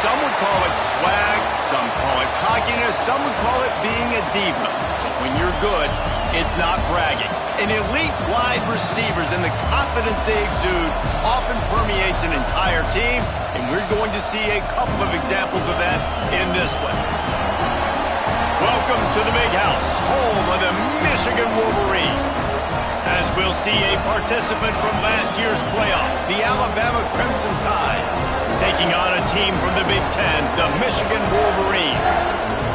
Some would call it swag, some call it cockiness, some would call it being a diva. But when you're good, it's not bragging. An elite wide receivers and the confidence they exude often permeates an entire team, and we're going to see a couple of examples of that in this one. Welcome to the Big House, home of the Michigan Wolverines. As we'll see a participant from last year's playoff, the Alabama Crimson Tide, taking on a team from the Big Ten, the Michigan Wolverines.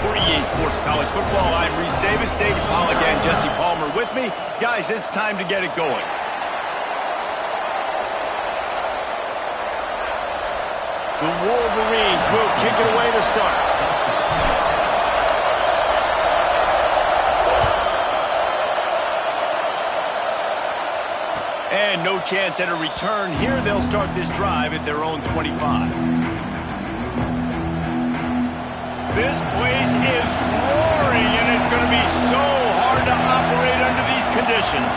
For EA Sports College Football, I'm Reese Davis, David Pollack, and Jesse Palmer with me. Guys, it's time to get it going. The Wolverines will kick it away to start. And no chance at a return here. They'll start this drive at their own 25. This place is roaring, and it's going to be so hard to operate under these conditions.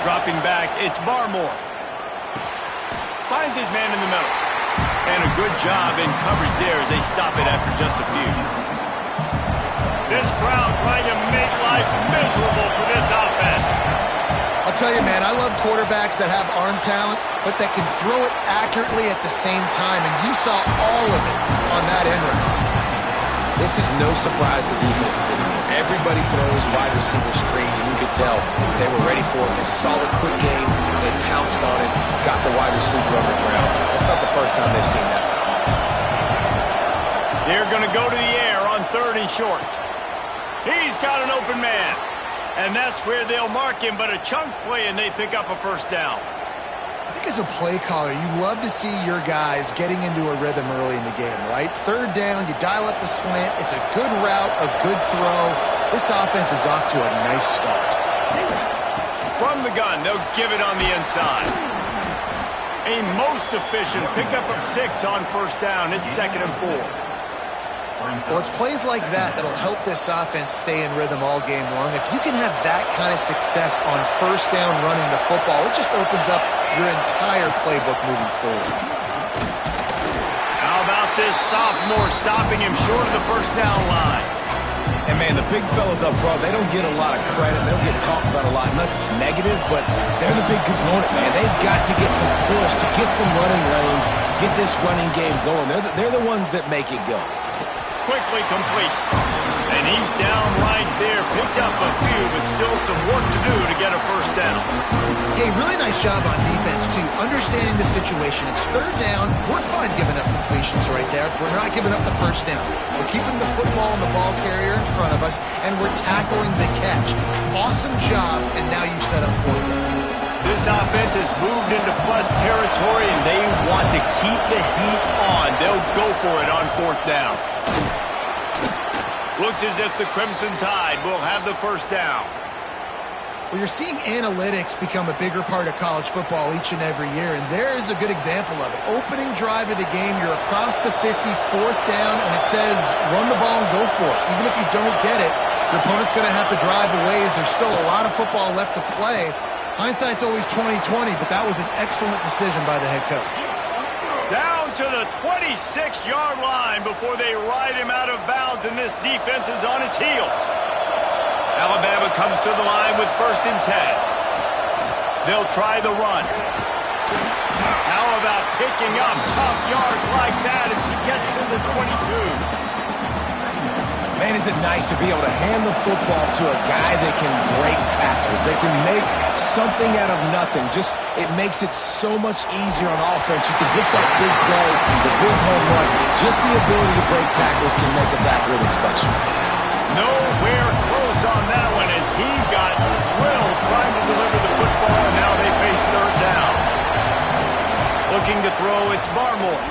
Dropping back, it's Barmore. Finds his man in the middle. And a good job in coverage there as they stop it after just a few. This crowd trying to make life miserable for this offense. I'll tell you, man, I love quarterbacks that have arm talent, but that can throw it accurately at the same time, and you saw all of it on that end run. This is no surprise to defenses anymore. Everybody throws wide receiver screens, and you could tell they were ready for it. They saw the quick game, they pounced on it, got the wide receiver on the ground. It's not the first time they've seen that. They're going to go to the air on 3rd and short. He's got an open man. And that's where they'll mark him, but a chunk play, and they pick up a first down. I think as a play caller, you love to see your guys getting into a rhythm early in the game, right? 3rd down, you dial up the slant. It's a good route, a good throw. This offense is off to a nice start. From the gun, they'll give it on the inside. A most efficient pickup of 6 on 1st down. It's 2nd and 4. Well, it's plays like that that'll help this offense stay in rhythm all game long. If you can have that kind of success on 1st down running the football, it just opens up your entire playbook moving forward. How about this sophomore stopping him short of the 1st down line? And, man, the big fellas up front, they don't get a lot of credit. They don't get talked about a lot unless it's negative, but they're the big component, man. They've got to get some push, to get some running lanes, get this running game going. They're the ones that make it go. Quickly complete. And he's down right there. Picked up a few, but still some work to do to get a 1st down. Hey, really nice job on defense, too. Understanding the situation. It's 3rd down. We're fine giving up completions right there. We're not giving up the 1st down. We're keeping the football and the ball carrier in front of us, and we're tackling the catch. Awesome job, and now you've set up 4th down. This offense has moved into plus territory, and they want to keep the heat on. They'll go for it on 4th down. Looks as if the Crimson Tide will have the 1st down. Well, you're seeing analytics become a bigger part of college football each and every year, and there is a good example of it. Opening drive of the game, you're across the 50, 4th down, and it says run the ball and go for it. Even if you don't get it, your opponent's going to have to drive a ways. There's still a lot of football left to play. Hindsight's always 20/20, but that was an excellent decision by the head coach. Down to the 26-yard line before they ride him out of bounds, and this defense is on its heels. Alabama comes to the line with 1st and 10. They'll try the run. How about picking up tough yards like that as he gets to the 22? Man, is it nice to be able to hand the football to a guy that can break tackles, that can make something out of nothing. Just, it makes it so much easier on offense. You can hit that big play, the big home run. Just the ability to break tackles can make a back really special. Nowhere close on that one as he got drilled trying to deliver the football, and now they face 3rd down. Looking to throw, it's Barmore.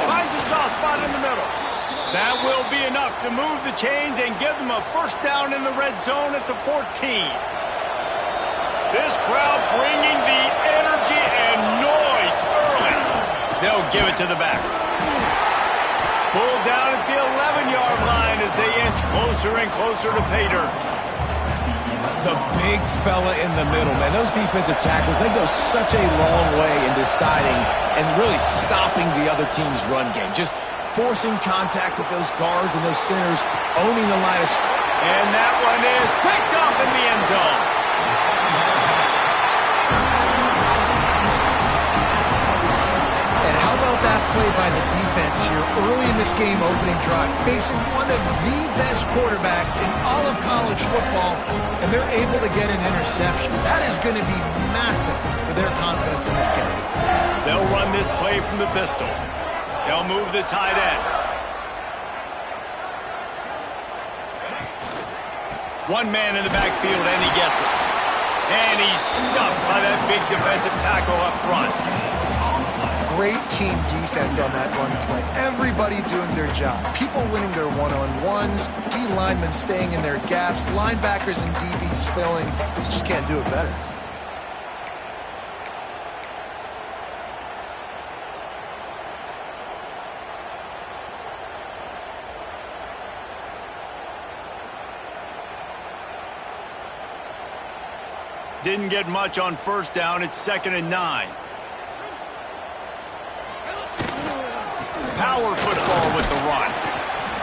Finds a soft spot in the middle. That will be enough to move the chains and give them a 1st down in the red zone at the 14. This crowd bringing the energy and noise early. They'll give it to the back. Pulled down at the 11-yard line as they inch closer and closer to pay dirt. The big fella in the middle, man. Those defensive tackles, they go such a long way in deciding and really stopping the other team's run game. Just forcing contact with those guards and those centers, owning the line of scrimmage. And that one is picked up in the end zone. And how about that play by the defense here early in this game opening drive, facing one of the best quarterbacks in all of college football, and they're able to get an interception. That is going to be massive for their confidence in this game. They'll run this play from the pistol. They'll move the tight end. One man in the backfield, and he gets it. And he's stuffed by that big defensive tackle up front. Great team defense on that run play. Everybody doing their job. People winning their one-on-ones, D linemen staying in their gaps, linebackers and DBs filling. You just can't do it better. Didn't get much on first down. It's 2nd and 9. Power football with the run.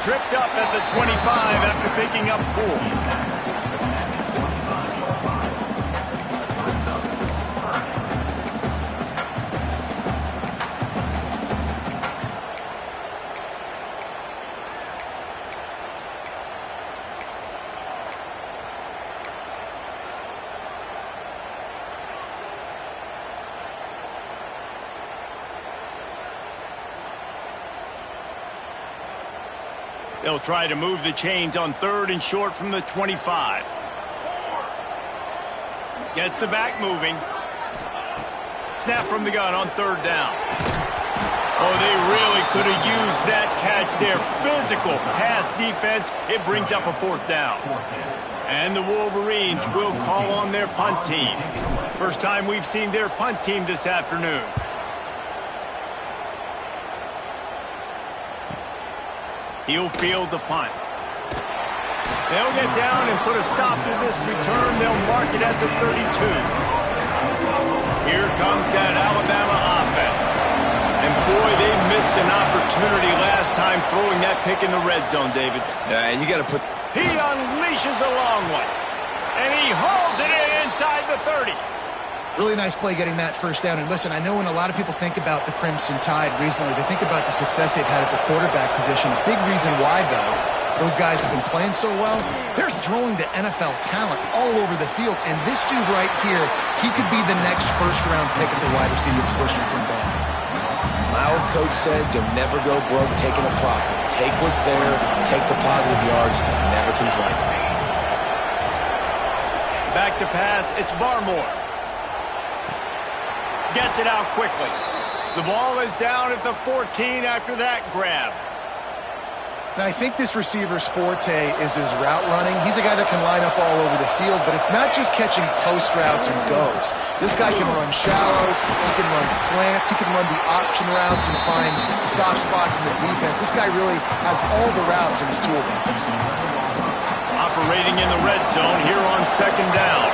Tripped up at the 25 after picking up 4. They'll try to move the chains on 3rd and short from the 25. Gets the back moving. Snap from the gun on 3rd down. Oh, they really could have used that catch there. Physical pass defense. It brings up a 4th down. And the Wolverines will call on their punt team. First time we've seen their punt team this afternoon. He'll field the punt. They'll get down and put a stop to this return. They'll mark it at the 32. Here comes that Alabama offense. And boy, they missed an opportunity last time throwing that pick in the red zone, David. Yeah, and you got to put... He unleashes a long one. And he hauls it in inside the 30. Really nice play getting that first down. And listen, I know when a lot of people think about the Crimson Tide recently, they think about the success they've had at the quarterback position. A big reason why, though, those guys have been playing so well, they're throwing to NFL talent all over the field. And this dude right here, he could be the next first-round pick at the wide receiver position from Bama. My old coach said, you'll never go broke taking a profit. Take what's there, take the positive yards, and never complain. Back to pass, it's Barmore. Gets it out quickly. The ball is down at the 14 after that grab. Now, I think this receiver's forte is his route running. He's a guy that can line up all over the field, but it's not just catching post routes and goes. This guy can run shallows, he can run slants, he can run the option routes and find soft spots in the defense. This guy really has all the routes in his toolbox. Operating in the red zone here on 2nd down.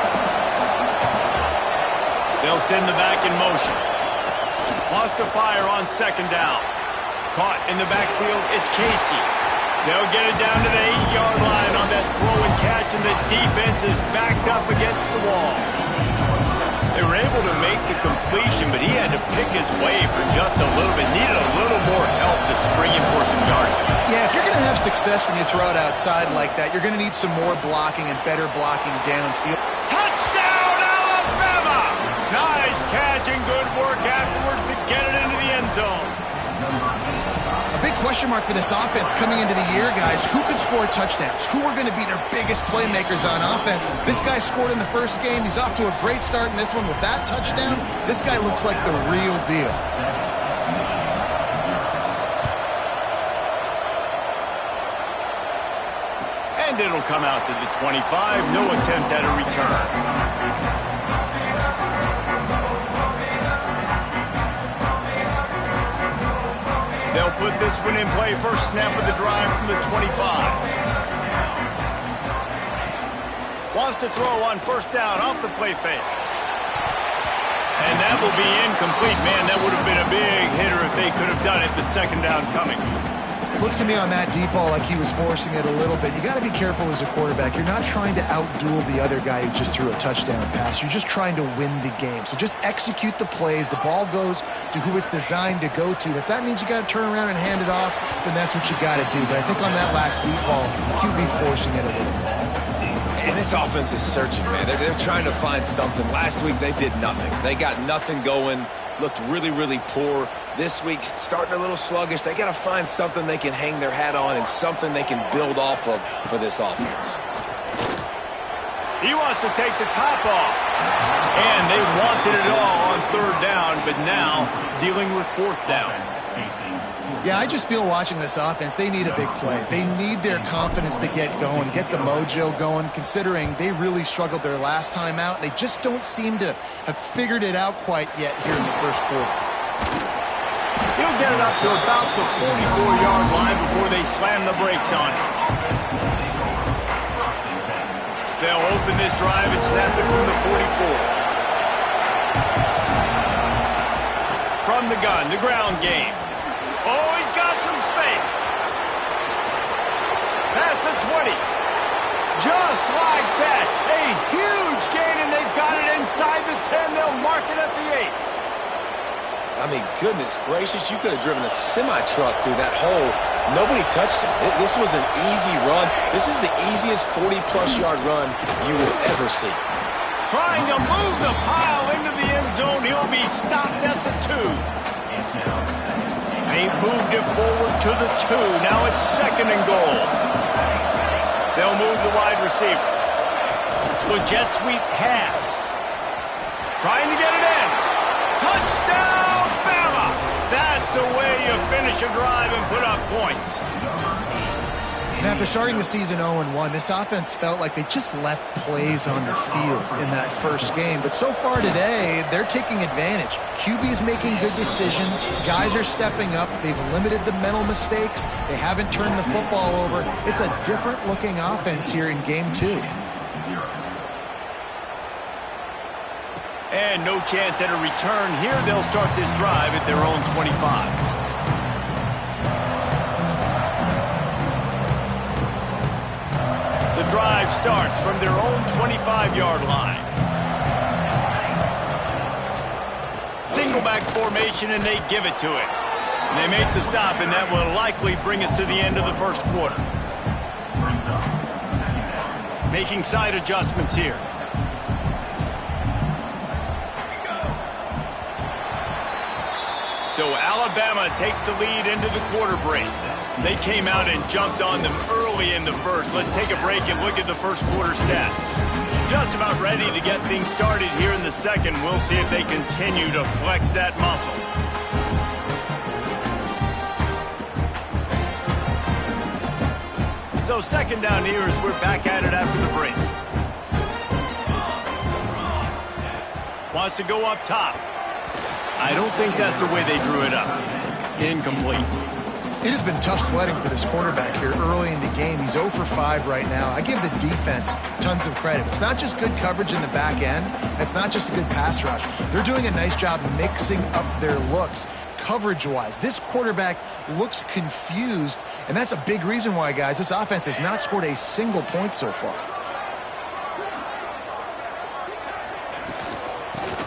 They'll send the back in motion. Wants to fire on 2nd down. Caught in the backfield, it's Casey. They'll get it down to the 8-yard line on that throw and catch, and the defense is backed up against the wall. They were able to make the completion, but he had to pick his way for just a little bit. Needed a little more help to spring him for some yardage. Yeah, if you're going to have success when you throw it outside like that, you're going to need some more blocking and better blocking downfield. Touchdown, Alabama! Nice catch and good work afterwards to get it into the end zone. A big question mark for this offense coming into the year, guys. Who could score touchdowns? Who are going to be their biggest playmakers on offense? This guy scored in the first game. He's off to a great start in this one with that touchdown. This guy looks like the real deal. And it'll come out to the 25. No attempt at a return. They'll put this one in play. First snap of the drive from the 25. Wants to throw on 1st down off the play fake. And that will be incomplete. Man, that would have been a big hitter if they could have done it, but 2nd down coming. Looks to me on that deep ball like he was forcing it a little bit. You got to be careful as a quarterback. You're not trying to outduel the other guy who just threw a touchdown pass. You're just trying to win the game. So just execute the plays. The ball goes to who it's designed to go to. If that means you got to turn around and hand it off, then that's what you got to do. But I think on that last deep ball, QB forcing it a little bit. And this offense is searching, man. They're trying to find something. Last week, they did nothing. They got nothing going. Looked really, really poor. This week, starting a little sluggish. They got to find something they can hang their hat on and something they can build off of for this offense. He wants to take the top off. And they wanted it all on third down, but now dealing with fourth down. Yeah, I just feel watching this offense, they need a big play. They need their confidence to get going, get the mojo going, considering they really struggled their last time out. They just don't seem to have figured it out quite yet here in the first quarter. He'll get it up to about the 44-yard line before they slam the brakes on it. They'll open this drive and snap it from the 44. From the gun, the ground game. Oh, he's got some space. Past the 20. Just like that. A huge gain, and they've got it inside the 10. They'll mark it at the 8. I mean, goodness gracious, you could have driven a semi-truck through that hole. Nobody touched him. This was an easy run. This is the easiest 40-plus yard run you will ever see. Trying to move the pile into the end zone. He'll be stopped at the 2. They moved it forward to the 2. Now it's second and goal. They'll move the wide receiver. The jet sweep pass. Trying to get it in. Touchdown, Bama! That's the way you finish a drive and put up points. And after starting the season 0-1, this offense felt like they just left plays on the field in that first game. But so far today, they're taking advantage. QB's making good decisions. Guys are stepping up. They've limited the mental mistakes. They haven't turned the football over. It's a different-looking offense here in Game 2. And no chance at a return here. They'll start this drive at their own 25. The drive starts from their own 25-yard line. Single back formation, and they give it to it. And they make the stop, and that will likely bring us to the end of the first quarter. Making side adjustments here. So Alabama takes the lead into the quarter break. They came out and jumped on them early in the first. Let's take a break and look at the first quarter stats. Just about ready to get things started here in the second. We'll see if they continue to flex that muscle. So second down here as we're back at it after the break. Wants to go up top. I don't think that's the way they drew it up. Incomplete. It has been tough sledding for this quarterback here early in the game. He's 0 for 5 right now. I give the defense tons of credit. It's not just good coverage in the back end. It's not just a good pass rush. They're doing a nice job mixing up their looks coverage-wise. This quarterback looks confused, and that's a big reason why, guys, this offense has not scored a single point so far.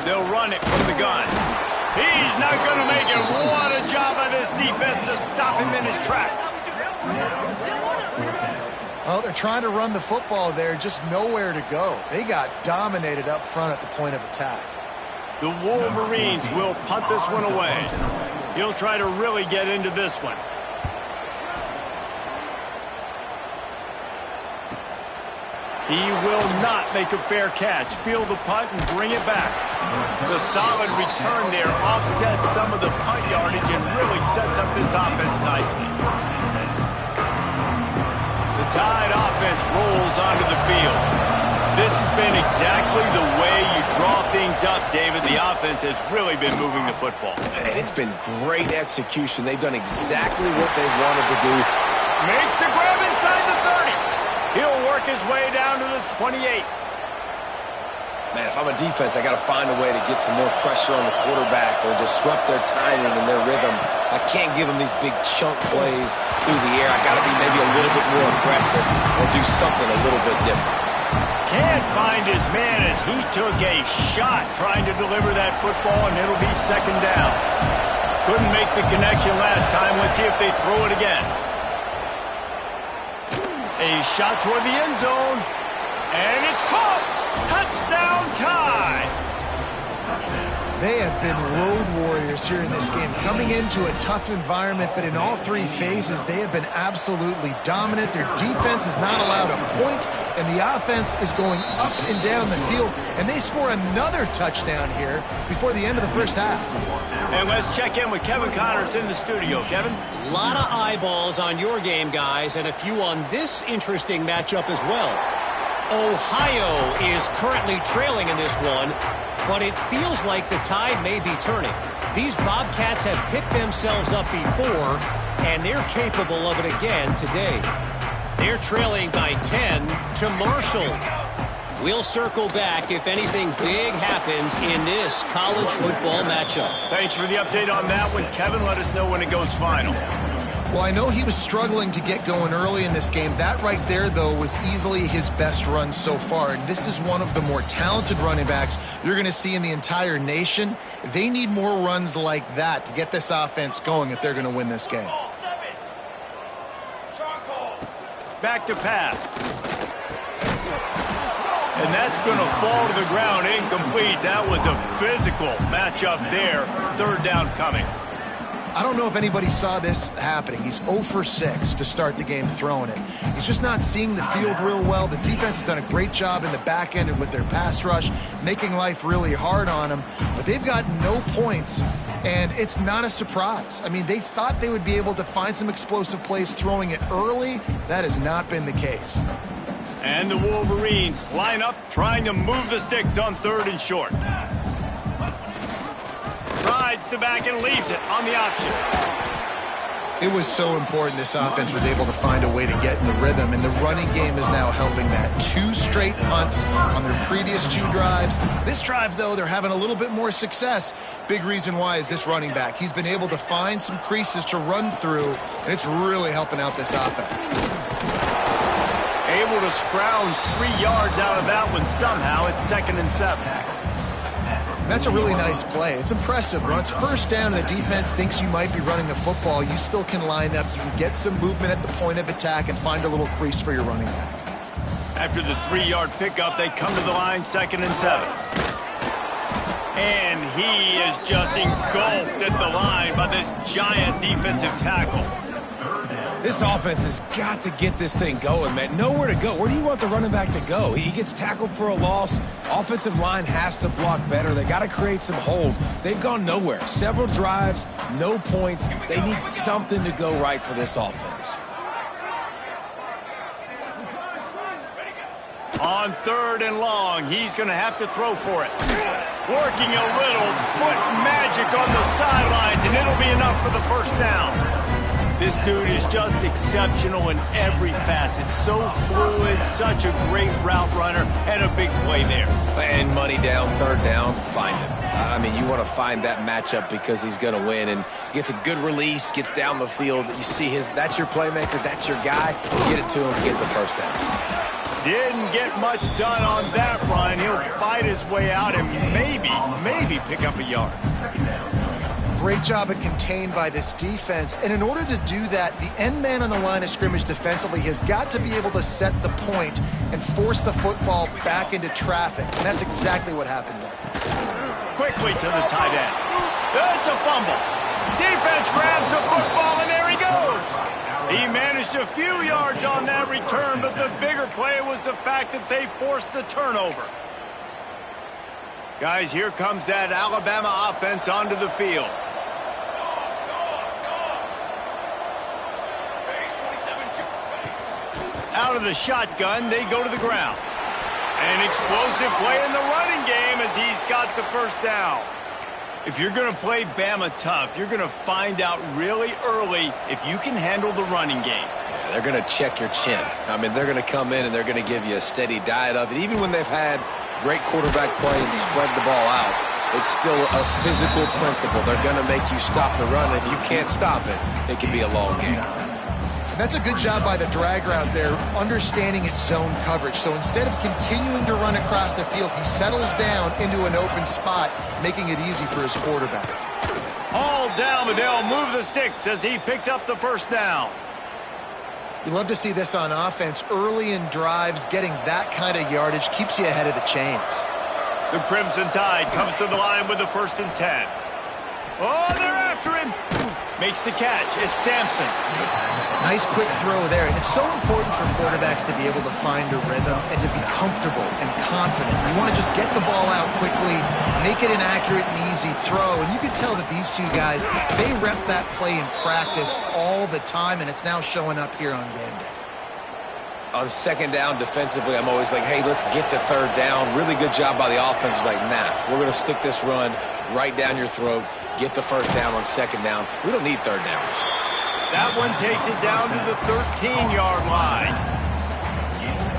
They'll run it from the gun. He's not going to make it. What a job by this defense to stop him in his tracks. Well, they're trying to run the football there, just nowhere to go. They got dominated up front at the point of attack. The Wolverines will punt this one away. He'll try to really get into this one. He will not make a fair catch. Field the punt and bring it back. The solid return there offsets some of the punt yardage and really sets up this offense nicely. The Tide offense rolls onto the field. This has been exactly the way you draw things up, David. The offense has really been moving the football. And it's been great execution. They've done exactly what they've wanted to do. Makes the grab inside the 30. He'll work his way down to the 28. Man, if I'm a defense, I got to find a way to get some more pressure on the quarterback or disrupt their timing and their rhythm. I can't give them these big chunk plays through the air. I got to be maybe a little bit more aggressive or do something a little bit different. Can't find his man as he took a shot trying to deliver that football, and it'll be second down. Couldn't make the connection last time. Let's see if they throw it again. A shot toward the end zone, and it's caught. Touchdown tie. They have been road warriors here in this game, coming into a tough environment, but in all three phases, they have been absolutely dominant. Their defense is not allowed a point, and the offense is going up and down the field, and they score another touchdown here before the end of the first half. And let's check in with Kevin Connors in the studio. Kevin? A lot of eyeballs on your game, guys, and a few on this interesting matchup as well. Ohio is currently trailing in this one, but it feels like the tide may be turning. These Bobcats have picked themselves up before, and they're capable of it again today. They're trailing by 10 to Marshall. We'll circle back if anything big happens in this college football matchup. Thanks for the update on that one, Kevin. Let us know when it goes final. Well, I know he was struggling to get going early in this game. That right there, though, was easily his best run so far. And this is one of the more talented running backs you're going to see in the entire nation. They need more runs like that to get this offense going if they're going to win this game. Back to pass. And that's going to fall to the ground incomplete. That was a physical matchup there. Third down coming. I don't know if anybody saw this happening. He's 0 for 6 to start the game throwing it. He's just not seeing the field real well. The defense has done a great job in the back end and with their pass rush, making life really hard on him. But they've got no points, and it's not a surprise. I mean, they thought they would be able to find some explosive plays throwing it early. That has not been the case. And the Wolverines line up, trying to move the sticks on third and short. Rides the back and leaves it on the option. It was so important this offense was able to find a way to get in the rhythm, and the running game is now helping that. 2 straight punts on their previous 2 drives. This drive, though, they're having a little bit more success. Big reason why is this running back. He's been able to find some creases to run through, and it's really helping out this offense. Able to scrounge 3 yards out of that one somehow. It's 2nd and 7. That's a really nice play. It's impressive. When it's first down and the defense thinks you might be running the football, you still can line up. You can get some movement at the point of attack and find a little crease for your running back. After the 3-yard pickup, they come to the line, 2nd and 7. And he is just engulfed at the line by this giant defensive tackle. This offense has got to get this thing going, man. Nowhere to go. Where do you want the running back to go? He gets tackled for a loss. Offensive line has to block better. They got to create some holes. They've gone nowhere. Several drives, no points. They need something to go right for this offense. On 3rd and long, he's going to have to throw for it. Working a little foot magic on the sidelines, and it'll be enough for the first down. This dude is just exceptional in every facet. So fluid, such a great route runner, and a big play there. And money down, 3rd down, find him. I mean, you want to find that matchup because he's going to win, and gets a good release, gets down the field. You see that's your playmaker, that's your guy. Get it to him, get the first down. Didn't get much done on that run. He'll fight his way out and maybe pick up a yard. Great job of contained by this defense. And in order to do that, the end man on the line of scrimmage defensively has got to be able to set the point and force the football back into traffic. And that's exactly what happened there. Quickly to the tight end. It's a fumble. Defense grabs the football, and there he goes. He managed a few yards on that return, but the bigger play was the fact that they forced the turnover. Guys, here comes that Alabama offense onto the field. Out of the shotgun, they go to the ground. An explosive play in the running game as he's got the first down. If you're going to play Bama tough, you're going to find out really early if you can handle the running game. Yeah, they're going to check your chin. I mean, they're going to come in and they're going to give you a steady diet of it. Even when they've had great quarterback play and spread the ball out, it's still a physical principle. They're going to make you stop the run. If you can't stop it, it can be a long game. That's a good job by the dragger out there, understanding its zone coverage. So instead of continuing to run across the field, he settles down into an open spot, making it easy for his quarterback. All down, but they'll move the sticks as he picks up the first down. You love to see this on offense. Early in drives, getting that kind of yardage keeps you ahead of the chains. The Crimson Tide comes to the line with the 1st and 10. Oh, they're after him. Makes the catch. It's Sampson. Nice quick throw there. And it's so important for quarterbacks to be able to find a rhythm and to be comfortable and confident. You want to just get the ball out quickly, make it an accurate and easy throw. And you can tell that these two guys, they rep that play in practice all the time, and it's now showing up here on game day. On 2nd down defensively, I'm always like, hey, let's get to 3rd down. Really good job by the offense. It's like, nah, we're going to stick this run right down your throat, get the 1st down on 2nd down. We don't need 3rd downs. That one takes it down to the 13-yard line.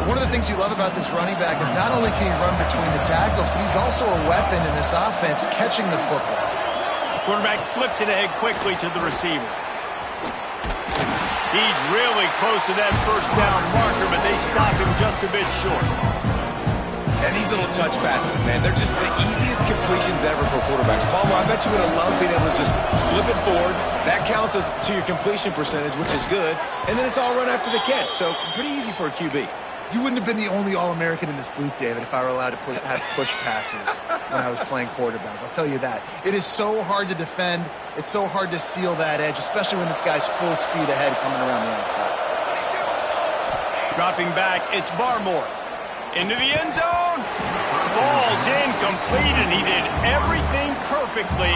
One of the things you love about this running back is not only can he run between the tackles, but he's also a weapon in this offense catching the football. Quarterback flips it ahead quickly to the receiver. He's really close to that 1st down marker, but they stop him just a bit short. And these little touch passes, man, they're just the easiest completions ever for quarterbacks. Palmer, I bet you would have loved being able to just flip it forward. That counts as to your completion percentage, which is good. And then it's all run after the catch, so pretty easy for a QB. You wouldn't have been the only All-American in this booth, David, if I were allowed to have push passes when I was playing quarterback. I'll tell you that. It is so hard to defend. It's so hard to seal that edge, especially when this guy's full speed ahead coming around the outside. Dropping back, it's Barmore. Into the end zone. Falls incomplete, and he did everything perfectly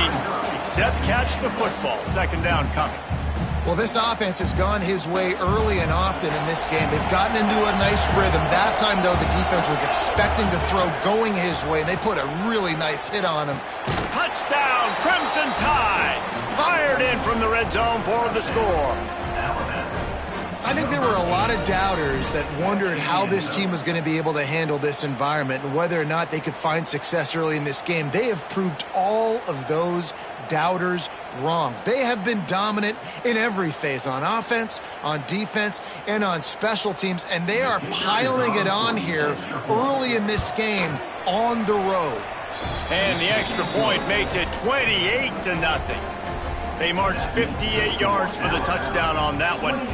except catch the football. 2nd down coming. Well, this offense has gone his way early and often in this game. They've gotten into a nice rhythm. That time, though, the defense was expecting to throw going his way, and they put a really nice hit on him. Touchdown, Crimson Tide. Fired in from the red zone for the score. I think there were a lot of doubters that wondered how this team was going to be able to handle this environment and whether or not they could find success early in this game. They have proved all of those doubters wrong. They have been dominant in every phase, on offense, on defense, and on special teams, and they are piling it on here early in this game on the road. And the extra point makes it 28-0. They marched 58 yards for the touchdown on that one.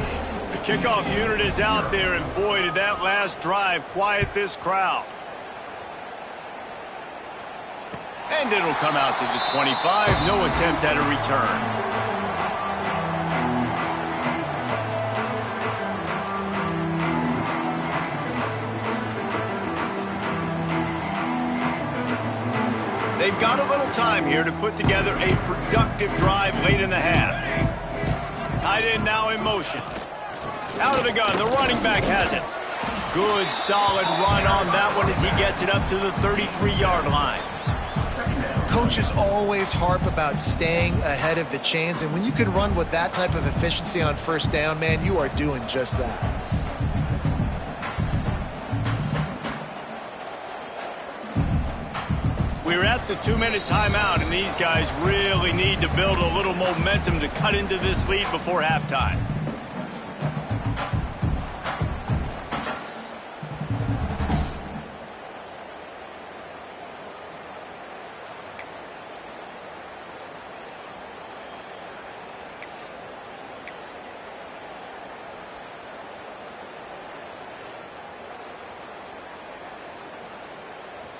The kickoff unit is out there, and boy, did that last drive quiet this crowd. And it'll come out to the 25. No attempt at a return. They've got a little time here to put together a productive drive late in the half. Tight end now in motion. Out of the gun, the running back has it. Good, solid run on that one as he gets it up to the 33-yard line. Coaches always harp about staying ahead of the chains, and when you can run with that type of efficiency on 1st down, man, you are doing just that. We're at the 2-minute timeout, and these guys really need to build a little momentum to cut into this lead before halftime.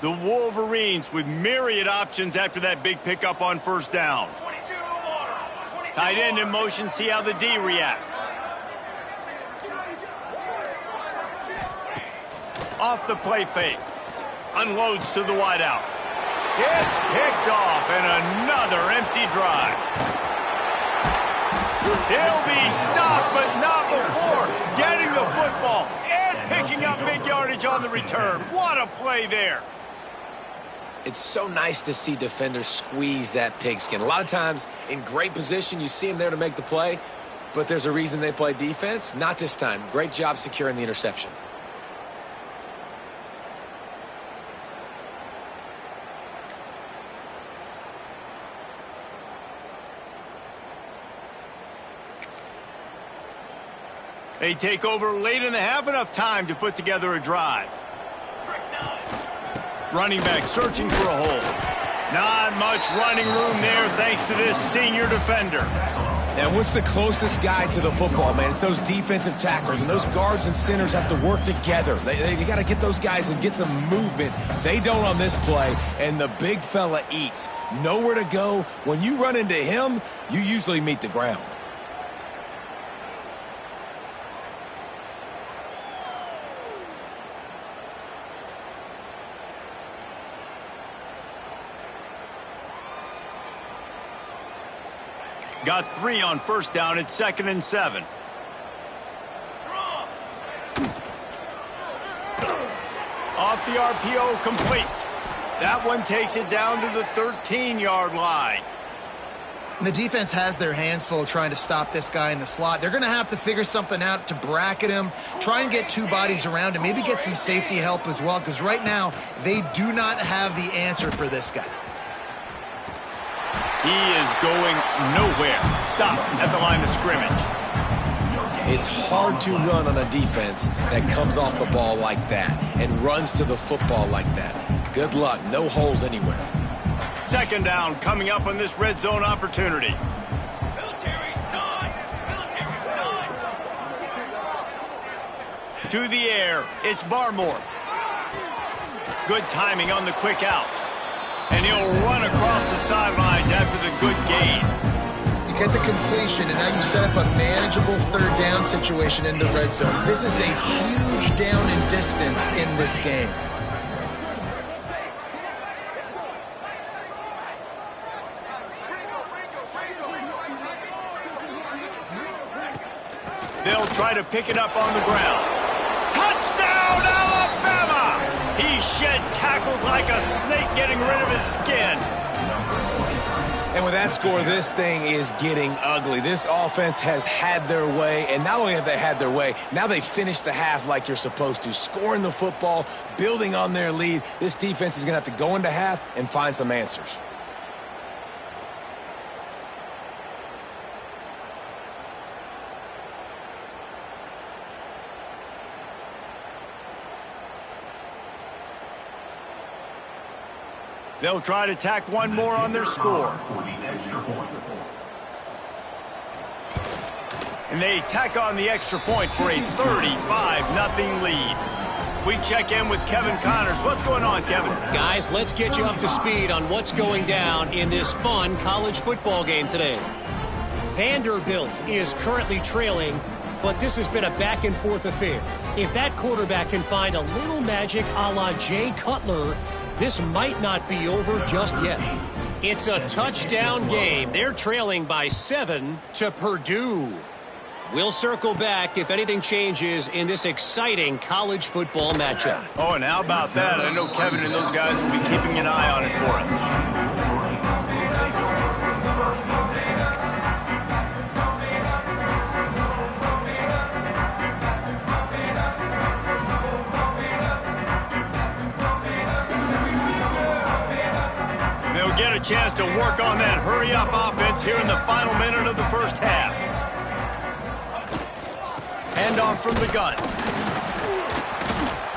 The Wolverines with myriad options after that big pickup on 1st down. Tight end in motion, see how the D reacts. Off the play fake. Unloads to the wideout. It's picked off, and another empty drive. He'll be stopped, but not before getting the football and picking up big yardage on the return. What a play there. It's so nice to see defenders squeeze that pigskin. A lot of times in great position, you see them there to make the play, but there's a reason they play defense. Not this time. Great job securing the interception. They take over late in the half, enough time to put together a drive. Running back searching for a hole. Not much running room there thanks to this senior defender. And what's the closest guy to the football, man? It's those defensive tackles, and those guards and centers have to work together. They got to get those guys and get some movement. They don't on this play, and the big fella eats. Nowhere to go. When you run into him, you usually meet the ground. Got 3 on first down. It's 2nd and 7. Off the RPO, complete. That one takes it down to the 13-yard line. And the defense has their hands full trying to stop this guy in the slot. They're going to have to figure something out to bracket him, try and get 2 bodies around him, maybe get some safety help as well, because right now they do not have the answer for this guy. He is going nowhere. Stop at the line of scrimmage. It's hard to run on a defense that comes off the ball like that and runs to the football like that. Good luck. No holes anywhere. 2nd down coming up on this red zone opportunity. Military stun! Military stun! To the air. It's Barmore. Good timing on the quick out. And he'll run across the sidelines after the good gain. You get the completion, and now you set up a manageable 3rd down situation in the red zone. This is a huge down in distance in this game. They'll try to pick it up on the ground. Touchdown, Alabama! He shed tackles like a snake getting rid of his skin. And with that score, this thing is getting ugly. This offense has had their way, and not only have they had their way, now they finished the half like you're supposed to, scoring the football, building on their lead. This defense is going to have to go into half and find some answers. They'll try to tack one more on their score. And they tack on the extra point for a 35-0 lead. We check in with Kevin Connors. What's going on, Kevin? Guys, let's get you up to speed on what's going down in this fun college football game today. Vanderbilt is currently trailing, but this has been a back-and-forth affair. If that quarterback can find a little magic a la Jay Cutler, this might not be over just yet. It's a touchdown game. They're trailing by 7 to Purdue. We'll circle back if anything changes in this exciting college football matchup. Oh, and how about that? I know Kevin and those guys will be keeping an eye on it for us. Get a chance to work on that hurry-up offense here in the final minute of the first half. Handoff from the gun.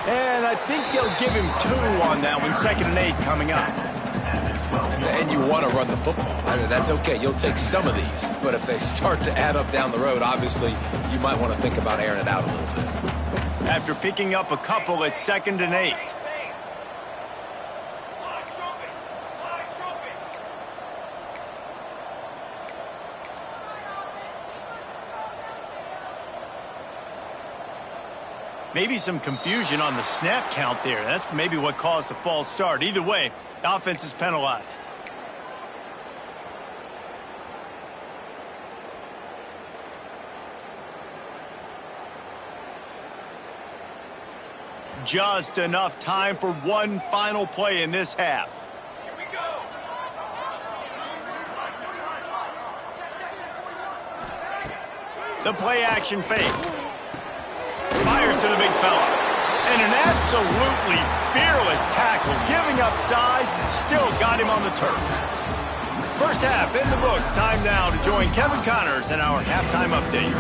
And I think they'll give him 2 on that one. 2nd and 8 coming up. And you want to run the football. I mean, that's okay. You'll take some of these. But if they start to add up down the road, obviously, you might want to think about airing it out a little bit. After picking up a couple, it's 2nd and 8. Maybe some confusion on the snap count there. That's maybe what caused the false start. Either way, the offense is penalized. Just enough time for one final play in this half. Here we go. The play action fake. Fires to the big fella. And an absolutely fearless tackle, giving up size, still got him on the turf. First half in the books. Time now to join Kevin Connors in our halftime update.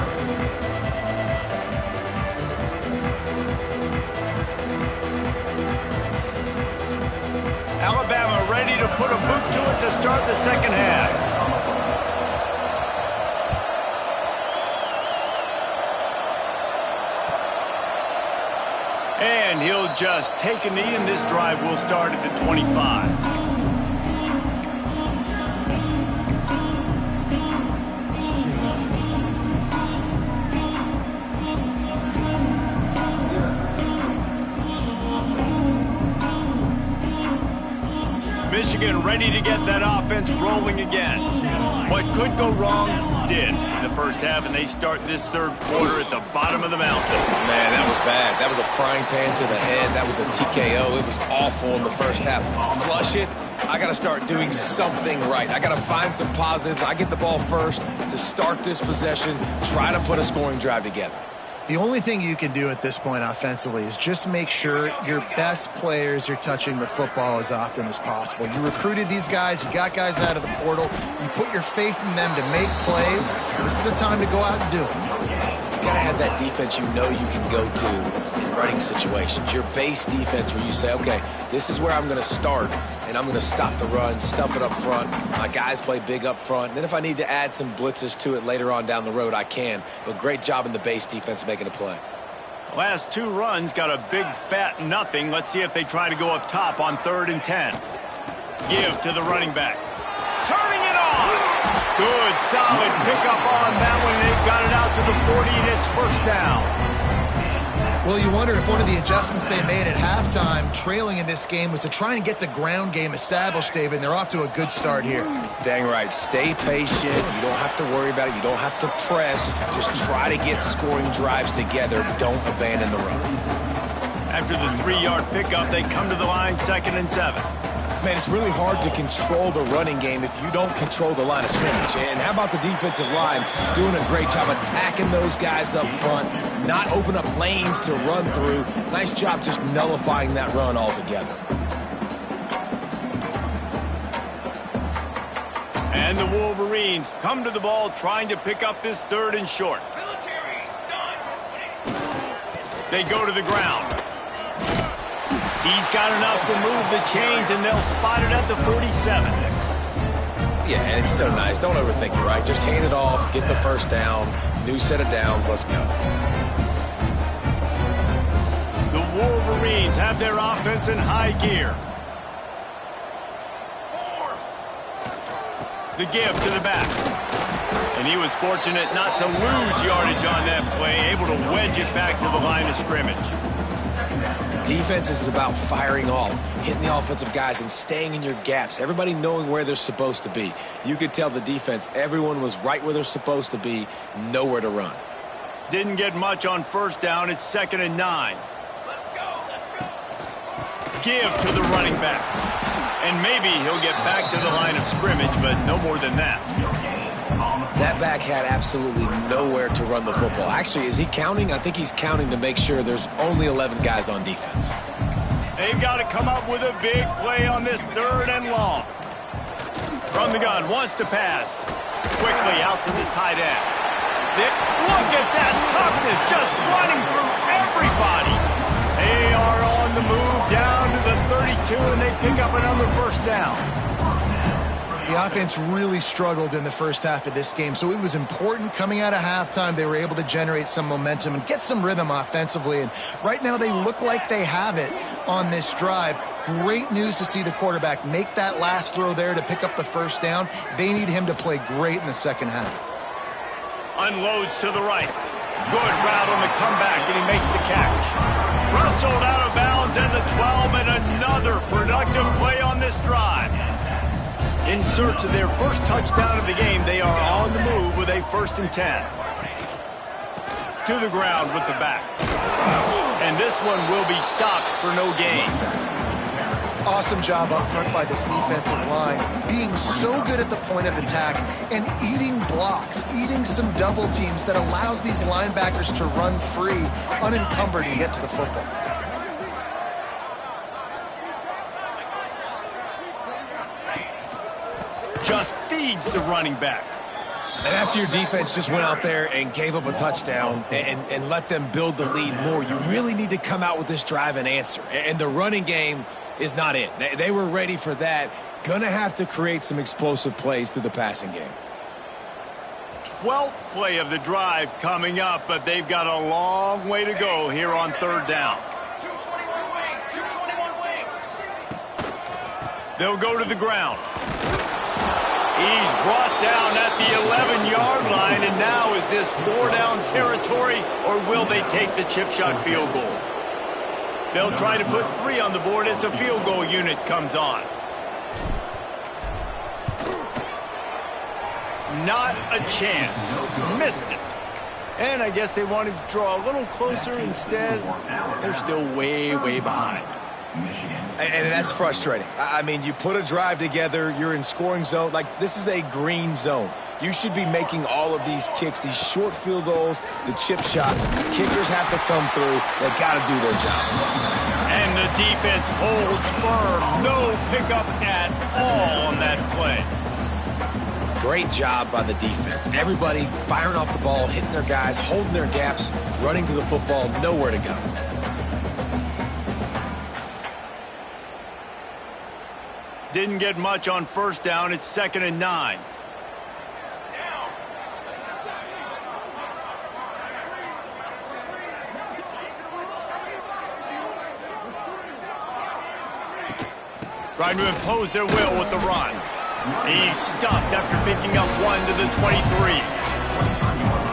ready to put a boot to it to start the second half. And he'll just take a knee, and this drive will start at the 25. Michigan ready to get that offense rolling again. What could go wrong did in the first half, and they start this third quarter at the bottom of the mountain. Man, that was bad. That was a frying pan to the head. That was a TKO. It was awful in the first half. Flush it. I got to start doing something right. I got to find some positives. I get the ball first to start this possession, try to put a scoring drive together. The only thing you can do at this point offensively is just make sure your best players are touching the football as often as possible. You recruited these guys. You got guys out of the portal. You put your faith in them to make plays. This is a time to go out and do it. You got to have that defense you know you can go to in running situations. Your base defense where you say, okay, this is where I'm going to start, and I'm going to stop the run, stuff it up front. My guys play big up front. And then if I need to add some blitzes to it later on down the road, I can. But great job in the base defense making a play. Last two runs got a big fat nothing. Let's see if they try to go up top on 3rd and 10. Give to the running back. Turning it on. Good, solid pickup on that one. They've got it out to the 40, and it's first down. Well, you wonder if one of the adjustments they made at halftime, trailing in this game, was to try and get the ground game established, David, and they're off to a good start here. Dang right. Stay patient. You don't have to worry about it. You don't have to press. Just try to get scoring drives together. Don't abandon the run. After the 3-yard pickup, they come to the line, 2nd and 7. Man, it's really hard to control the running game if you don't control the line of scrimmage. And how about the defensive line doing a great job attacking those guys up front, not open up lanes to run through. Nice job just nullifying that run altogether. And the Wolverines come to the ball trying to pick up this 3rd and short. Military stun. They go to the ground. He's got enough to move the chains, and they'll spot it at the 47. Yeah, and it's so nice. Don't overthink it, right? Just hand it off, get the first down, new set of downs, let's go. The Wolverines have their offense in high gear. The give to the back. And he was fortunate not to lose yardage on that play, able to wedge it back to the line of scrimmage. Defense is about firing off, hitting the offensive guys, and staying in your gaps. Everybody knowing where they're supposed to be. You could tell the defense, everyone was right where they're supposed to be, nowhere to run. Didn't get much on first down. It's 2nd and 9. Let's go. Give to the running back. And maybe he'll get back to the line of scrimmage, but no more than that. That back had absolutely nowhere to run the football. Actually, is he counting? I think he's counting to make sure there's only 11 guys on defense. They've got to come up with a big play on this 3rd and long. From the gun, wants to pass. Quickly out to the tight end. Look at that toughness, just running through everybody. They are on the move down to the 32, and they pick up another first down. The offense really struggled in the first half of this game, so it was important coming out of halftime. They were able to generate some momentum and get some rhythm offensively, and right now they look like they have it on this drive. Great news to see the quarterback make that last throw there to pick up the first down. They need him to play great in the second half. Unloads to the right. Good route on the comeback, and he makes the catch. Wrestled out of bounds at the 12, and another productive play on this drive. In search of their first touchdown of the game, they are on the move with a 1st and 10. To the ground with the back. And this one will be stopped for no gain. Awesome job up front by this defensive line, being so good at the point of attack and eating blocks, eating some double teams that allows these linebackers to run free, unencumbered, and get to the football. Just feeds the running back. And after your defense just went out there and gave up a touchdown and let them build the lead more, you really need to come out with this drive and answer. And the running game is not it. They were ready for that, Gonna have to create some explosive plays through the passing game. 12th play of the drive coming up, but they've got a long way to go here on third down. 221 wings, 221 wings. They'll go to the ground. He's brought down at the 11-yard line, and now is this 4-down territory, or will they take the chip shot field goal? They'll try to put 3 on the board as the field goal unit comes on. Not a chance. Missed it. And I guess they wanted to draw a little closer instead. They're still way, way behind. And that's frustrating. I mean, you put a drive together, you're in scoring zone. Like, this is a green zone. You should be making all of these kicks, these short field goals, the chip shots. Kickers have to come through. They got to do their job. And the defense holds firm. No pickup at all on that play. Great job by the defense. Everybody firing off the ball, hitting their guys, holding their gaps, running to the football, nowhere to go. Didn't get much on first down. It's 2nd and 9. Trying to impose their will with the run. He's stuffed after picking up 1 to the 23.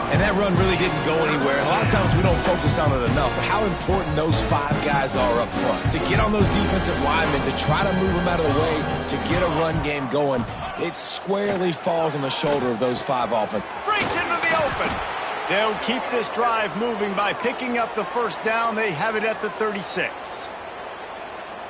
And that run really didn't go anywhere. A lot of times we don't focus on it enough, but how important those 5 guys are up front. To get on those defensive linemen, to try to move them out of the way, to get a run game going, it squarely falls on the shoulder of those 5 offense. Breaks into the open. They'll keep this drive moving by picking up the first down. They have it at the 36.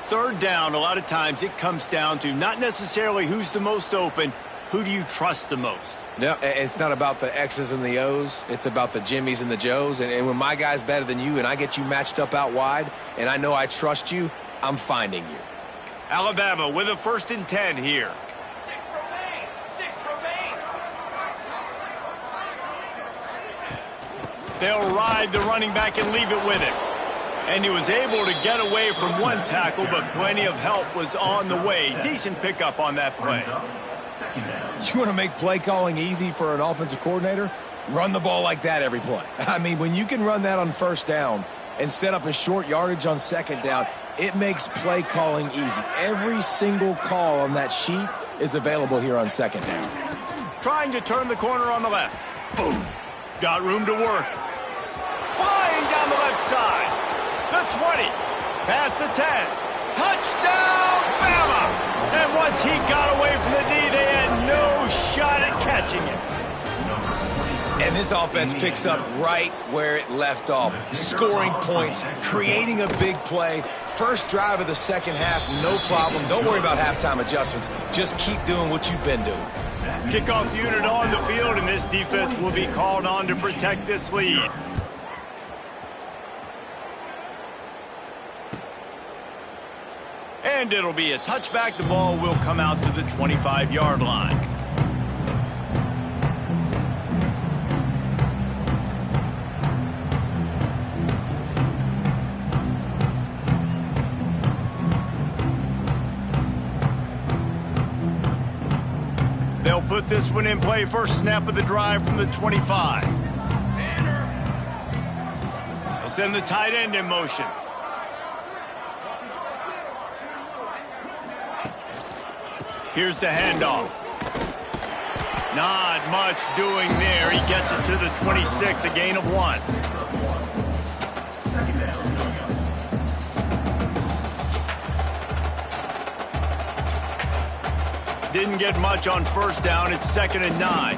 Third down, a lot of times it comes down to not necessarily who's the most open, who do you trust the most? No, it's not about the X's and the O's. It's about the Jimmys and the Joes. And when my guy's better than you and I get you matched up out wide and I know I trust you, I'm finding you. Alabama with a 1st and 10 here. 6 remain, 6 remain. They'll ride the running back and leave it with him. And he was able to get away from 1 tackle, but plenty of help was on the way. Decent pickup on that play. You want to make play calling easy for an offensive coordinator? Run the ball like that every play. I mean, when you can run that on first down and set up a short yardage on second down, it makes play calling easy. Every single call on that sheet is available here on second down. Trying to turn the corner on the left. Boom. Got room to work. Flying down the left side. The 20, past the 10, touchdown, Bama! And once he got away from the D, they had no shot at catching it. And this offense picks up right where it left off. Scoring points, creating a big play. First drive of the second half, no problem. Don't worry about halftime adjustments. Just keep doing what you've been doing. Kickoff unit on the field, and this defense will be called on to protect this lead. And it'll be a touchback. The ball will come out to the 25-yard line. They'll put this one in play. First snap of the drive from the 25. They'll send the tight end in motion. Here's the handoff. Not much doing there. He gets it to the 26, a gain of 1. Didn't get much on first down. It's 2nd and 9.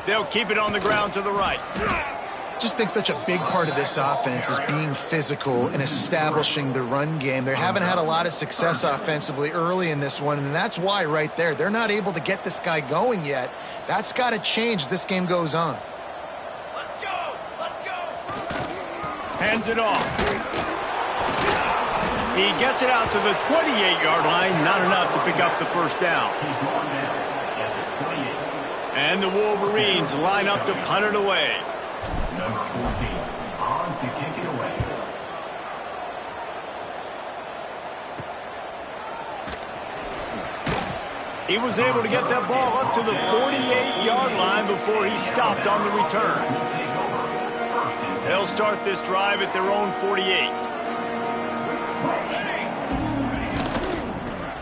They'll keep it on the ground to the right. Just think such a big part of this offense is being physical and establishing the run game. They haven't had a lot of success offensively early in this one, and that's why right there. They're not able to get this guy going yet. That's got to change as this game goes on. Let's go, let's go. Hands it off. He gets it out to the 28-yard line. Not enough to pick up the first down. And the Wolverines line up to punt it away. Number 14, on to kick it away. He was able to get that ball up to the 48-yard line before he stopped on the return. They'll start this drive at their own 48.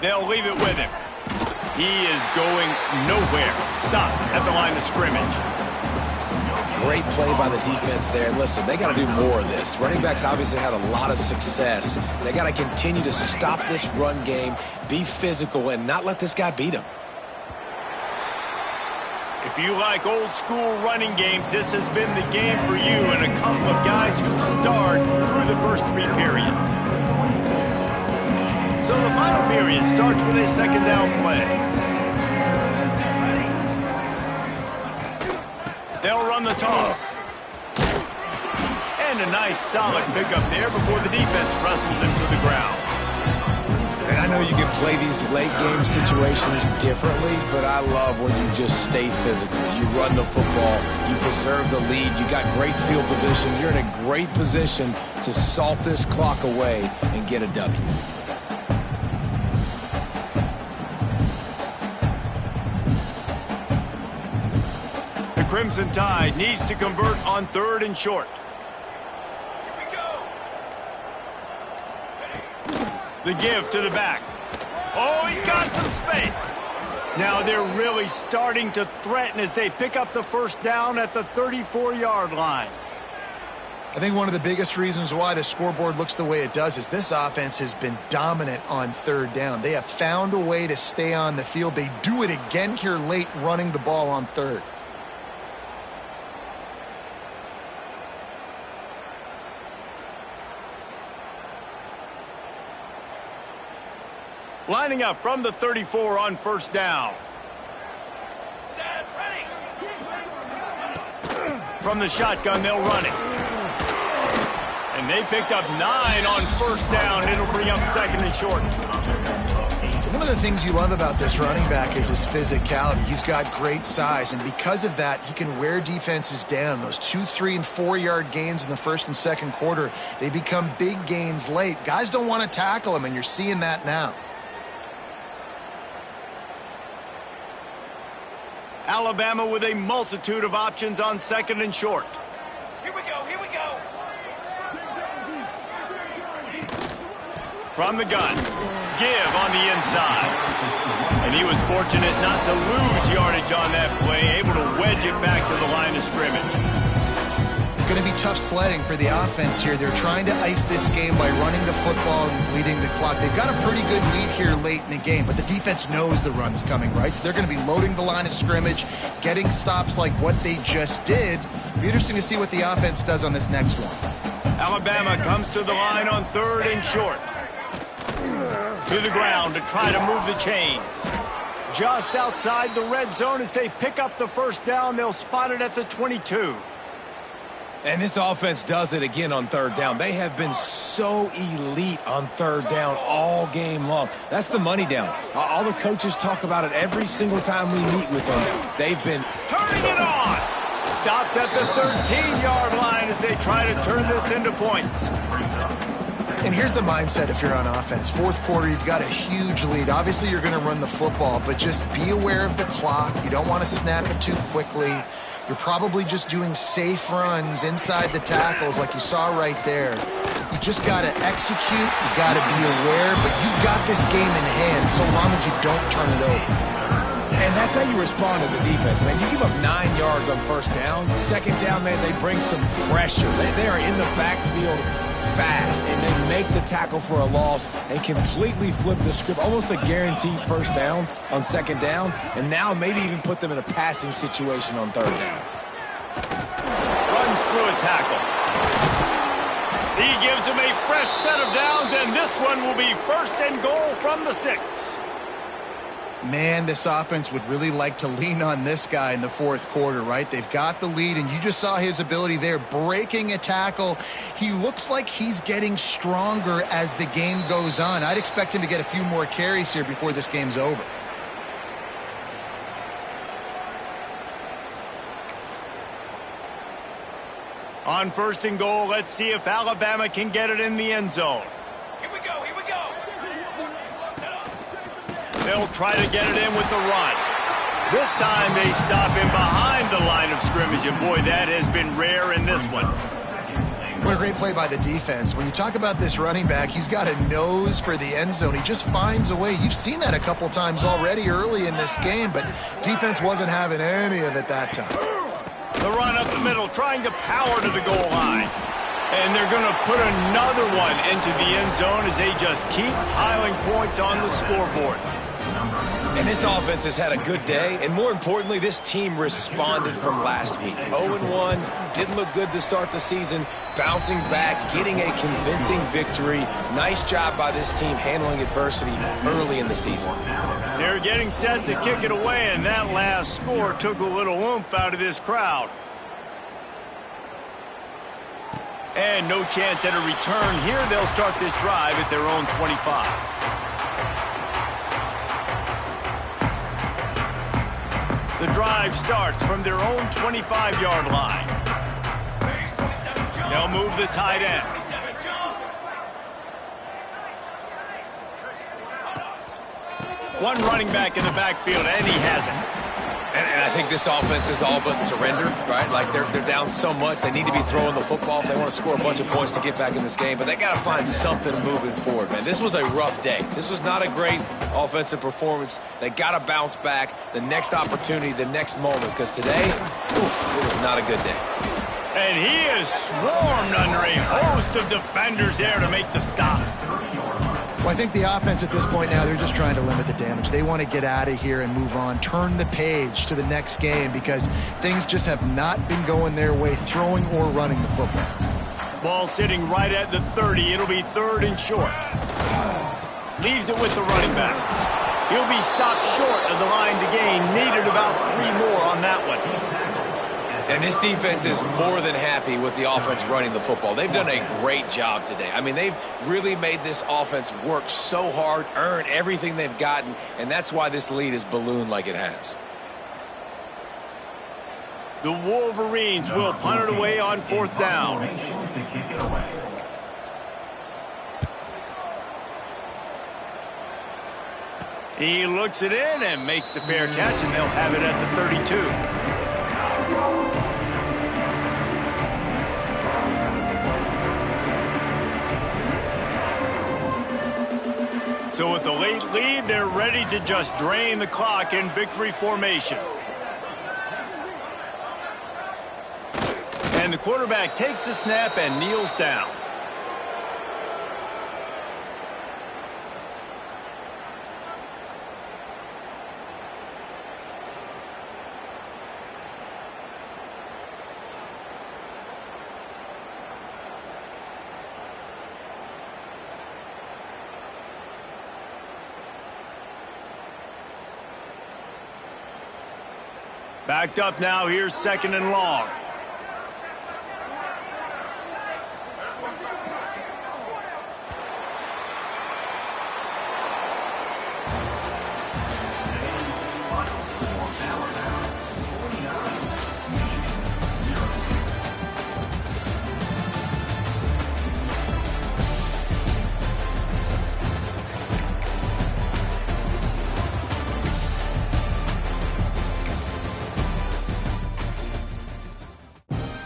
They'll leave it with him. He is going nowhere. Stop at the line of scrimmage. Great play by the defense there. And listen, they got to do more of this. Running backs obviously had a lot of success. They got to continue to stop this run game, be physical, and not let this guy beat them. If you like old school running games, this has been the game for you and a couple of guys who starred through the first 3 periods. So the final period starts with a second down play. They'll run the toss. And a nice solid pickup there before the defense wrestles him to the ground. And I know you can play these late game situations differently, but I love when you just stay physical. You run the football, you preserve the lead, you got great field position. You're in a great position to salt this clock away and get a W. The Crimson Tide needs to convert on 3rd and short. The give to the back. Oh, he's got some space. Now they're really starting to threaten as they pick up the first down at the 34-yard line. I think one of the biggest reasons why the scoreboard looks the way it does is this offense has been dominant on 3rd down. They have found a way to stay on the field. They do it again here late, running the ball on 3rd. Lining up from the 34 on 1st down. Set, ready. From the shotgun, they'll run it. And they picked up 9 on 1st down. It'll bring up 2nd and short. One of the things you love about this running back is his physicality. He's got great size, and because of that, he can wear defenses down. Those 2, 3, and 4-yard gains in the 1st and 2nd quarter, they become big gains late. Guys don't want to tackle him, and you're seeing that now. Alabama with a multitude of options on 2nd and short. Here we go, here we go. From the gun, give on the inside. And he was fortunate not to lose yardage on that play, able to wedge it back to the line of scrimmage. It's going to be tough sledding for the offense here. They're trying to ice this game by running the football and bleeding the clock. They've got a pretty good lead here late in the game, but the defense knows the run's coming, right? So they're going to be loading the line of scrimmage, getting stops like what they just did. It'll be interesting to see what the offense does on this next one. Alabama comes to the line on 3rd and short. To the ground to try to move the chains. Just outside the red zone as they pick up the 1st down. They'll spot it at the 22. And this offense does it again on 3rd down. They have been so elite on 3rd down all game long. That's the money down. All the coaches talk about it every single time we meet with them. They've been turning it on. Stopped at the 13-yard line as they try to turn this into points. And here's the mindset if you're on offense. 4th quarter, you've got a huge lead. Obviously, you're going to run the football, but just be aware of the clock. You don't want to snap it too quickly. You're probably just doing safe runs inside the tackles like you saw right there. You just got to execute. You got to be aware, but you've got this game in hand so long as you don't turn it over. And that's how you respond as a defense, man. You give up 9 yards on 1st down. 2nd down, man, they bring some pressure. They are in the backfield fast, and they make the tackle for a loss and completely flip the script. Almost a guaranteed 1st down on 2nd down, and now maybe even put them in a passing situation on 3rd down. Runs through a tackle. He gives him a fresh set of downs, and this one will be 1st and goal from the 6. Man, this offense would really like to lean on this guy in the 4th quarter, right? They've got the lead, and you just saw his ability there, breaking a tackle. He looks like he's getting stronger as the game goes on. I'd expect him to get a few more carries here before this game's over. On 1st and goal, let's see if Alabama can get it in the end zone. Here we go, here we go. They'll try to get it in with the run. This time they stop him behind the line of scrimmage, and boy, that has been rare in this one. What a great play by the defense. When you talk about this running back, he's got a nose for the end zone. He just finds a way. You've seen that a couple times already early in this game, but defense wasn't having any of it that time. The run up the middle, trying to power to the goal line. And they're going to put another one into the end zone as they just keep piling points on the scoreboard. And this offense has had a good day, and more importantly, this team responded from last week. 0-1, didn't look good to start the season, bouncing back, getting a convincing victory. Nice job by this team handling adversity early in the season. They're getting set to kick it away, and that last score took a little oomph out of this crowd. And no chance at a return here. They'll start this drive at their own 25. The drive starts from their own 25-yard line. They'll move the tight end. One running back in the backfield, and he has it. And I think this offense is all but surrendered, right? Like they're down so much, they need to be throwing the football if they want to score a bunch of points to get back in this game. But they got to find something moving forward, man. This was a rough day. This was not a great offensive performance. They got to bounce back the next opportunity, the next moment, because today, oof, it was not a good day. And he is swarmed under a host of defenders there to make the stop. Well, I think the offense at this point now, they're just trying to limit the damage. They want to get out of here and move on, turn the page to the next game because things just have not been going their way, throwing or running the football. Ball sitting right at the 30. It'll be 3rd and short. Leaves it with the running back. He'll be stopped short of the line to gain. Needed about 3 more on that one. And this defense is more than happy with the offense running the football. They've done a great job today. I mean, they've really made this offense work so hard, earn everything they've gotten, and that's why this lead is ballooned like it has. The Wolverines will punt it away on 4th down. He looks it in and makes the fair catch, and they'll have it at the 32. So with the late lead, they're ready to just drain the clock in victory formation. And the quarterback takes the snap and kneels down. Backed up now, here's 2nd and long.